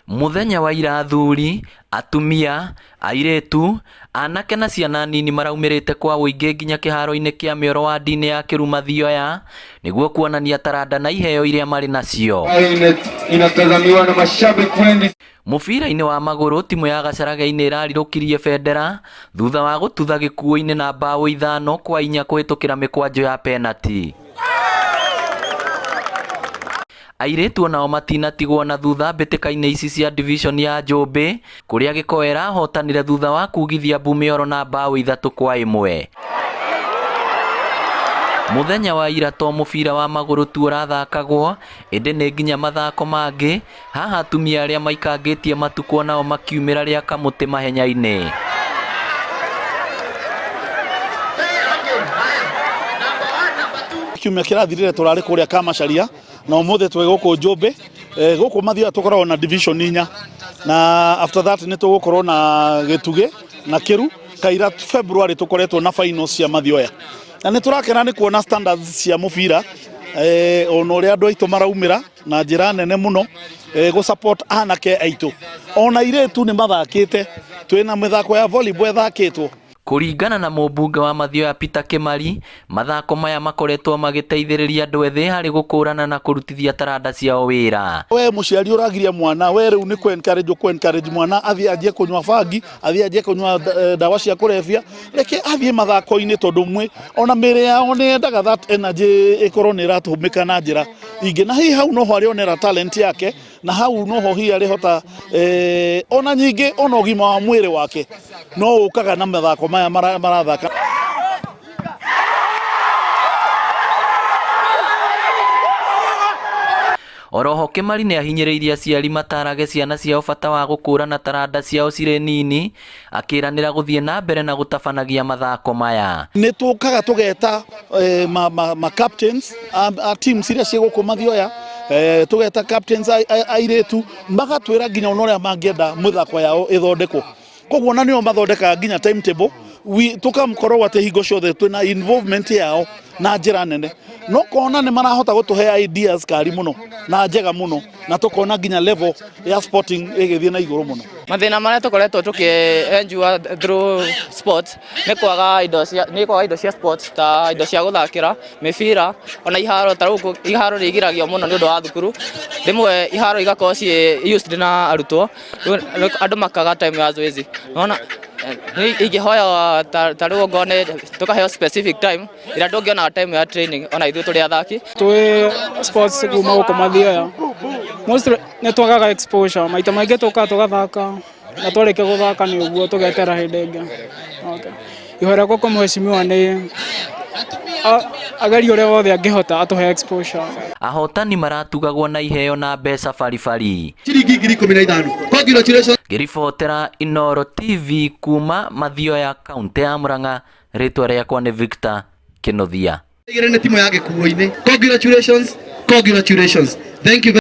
Muthenya wa ira athuri, atumia, airetu, anake na ciana nini maraumirite kwa uingi nginya kiharo-ini kia mioro wa ndini ya Kiruma Thioya niguo kuonania taranda na iheo iria mari nacio. Inatazamiwa na mashabiki wengi. Mubira-ini wa maguru timu ya Gacaraga-ini irarirukirie bendera thutha wa gututha gikuo-ini na bao 5-4 kuhitukira mikwanjo ya penalty. Airetu onao matinatigwo na thutha mbĩtĩka-inĩ ici cia division ya Njũmbĩ kuria Gĩkoera hotanire thutha wa kugithia Bumioro na bao 3-1. Muthenya wa ira to mubira wa maguru tu urathakagwo indi nĩ nginya mathako mangĩ haha atumia arĩa maikangitie matukũ nao makiumĩra rĩa kamũtĩ mahenya-inĩ. Kiumia kirathirire turari kuria Kamacharia na umuthe twe guku Njũmbĩ guku mathia tukoragwo na division 4 na after that ni tugukorwo na Gĩtugĩ na Kĩru kaira February tukoretwo na finals cia Mathioya na ni turakena ni kuona standards cia mubira ono ria andu aitu maraumira na njira nene muno go support anake aitu ona iretu ni mathakite twina mithako ya volleyball thakitwo. Kuringana na mũmbunge wa Mathioya Peter Kimari, mathako maya makoretwo magĩteithĩrĩria andũ ethĩ harĩ gũkũrana na kũrutithia taranda ciao wĩra. We muciari uragiria mwana we riu ni ku encourage mwana athie ajie kunywa bangi, athie ajie kunywa dawa cia kurevia, reke athie mathako-ini tondu mwe ona mĩĩrĩ yao ni endaga that energy ikorwo ni iratumika na njira ingi na hi hau no ho arionera talent yake na hau no ho hi arihota ona nyingi ona ũgima wa mwĩrĩ wake no ukaga na mathako maya marathaka. Oroho Kimari ni ahinyĩrĩirie aciari matarage ciana ciao bata wa gũkũrana taranda ciao cirĩ nini akiranĩra gũthiĩ na mbere na gũtabanagia mathako maya. Nĩ tũkaga tũgeta ma captains a teams iria cigũkũ Mathioya tugeta captains airetu magatwĩra nginya ũrĩa mangĩenda mũthako yao ĩthondekwo. Koguo na nĩo mathondekaga nginya timetable tukamkorwo atĩ hingo ciothe twĩna involvement yao na njĩra nene no kona nĩ marahota gũtũhe ideas kari muno na njega muno na tukona nginya level ya sporting ĩgĩthiĩ na igũrũ muno. Mathĩna marĩa tũkoretwo tũkĩenjua through sports nĩ kwaga indo cia sports ta indo cia gũthakĩra mĩbira ona iharo ta rĩu iharo rĩgiragio muno nĩ ũndũ wa thukuru rĩmwe iharo igakorwo ciĩ used na arutwo andũ makaga time ya zoezi ona ingihoya ta rĩu ngone tukaheo specific time ira ndũngĩona time ya training ona ithuĩ tũrĩ athaki twi sports kuma gũkũ Mathioya mostly nĩ twagaga exposure maita maingĩ tugathaka na twarĩkia gũthaka nĩ ũguo tũgetera hĩndĩ ĩngĩ. Okay, ihoya gũkũ mheshimiwa nĩ ageria ũrĩa wothe angĩhota atũhe exposure. Ahotani maratugagwo na iheo na mbeca baribari. Ciringi 15,000. Congratulations. Ngĩribotera Inooro TV kuma Mathioya kaunti ya Murang'a, rĩtwa rĩakwa nĩ Victor Kĩnuthia. Timu ya Gĩkuũ-inĩ. Congratulations. Thank you.